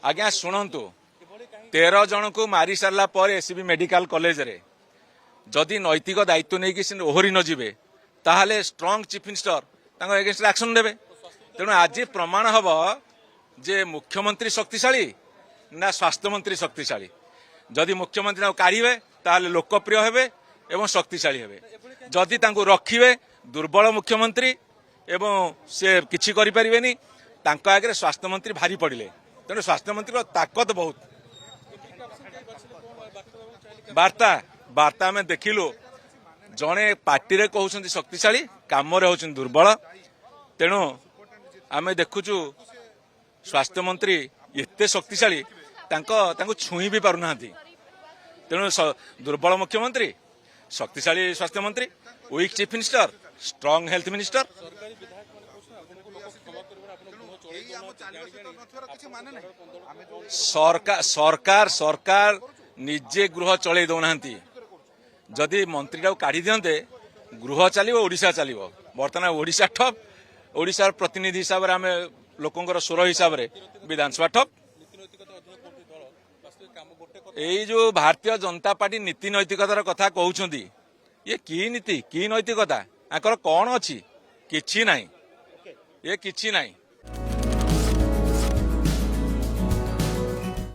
आज्ञा शुणु 13 जन को मारी सारा पर एससीबी मेडिकल कॉलेज रे जदि नैतिक दायित्व नहीं कि ओहरी न जीवे ताहले strong chief minister against action देवे। तेणु आज प्रमाण हम जे मुख्यमंत्री शक्तिशाली ना स्वास्थ्य मंत्री शक्तिशाली। जदि मुख्यमंत्री काढ़े ताहले लोकप्रिय हेबे एवं शक्तिशाली हेबे, जदि तांको रखिबे दुर्बल मुख्यमंत्री एवं से किछि करि परिबेनी तांको आगे स्वास्थ्य मंत्री भारी पड़िले। तेणु स्वास्थ्य मंत्री ताकत बहुत। वार्ता में देखिलु जड़े पार्टी रे कहउछन्ती शक्तिशाली काम रे होछन दुर्बल। तेणु आमे देखुचु स्वास्थ्य मंत्री एते शक्तिशाली तांको छुई भी पारुनाहांती। तेणु दुर्बल मुख्यमंत्री शक्तिशाली स्वास्थ्य मंत्री weak chief minister strong health minister. सरकार निजे गृह चलै दौनाहांती। जदि मंत्री काढ़ी दियंते गृह चलो ओडिशा चलो। बर्तमान ओडिशा ठप, ओडिशार प्रतिनिधि हिसाब से आम लोकंर स्वर हिसाब से विधानसभा ठप। यही जो भारतीय जनता पार्टी नीति नैतिकतार कथा कहउछंती ये की नीति की नैतिकता आकर कौन अच्छी किछि नहीं, ये किछि नहीं।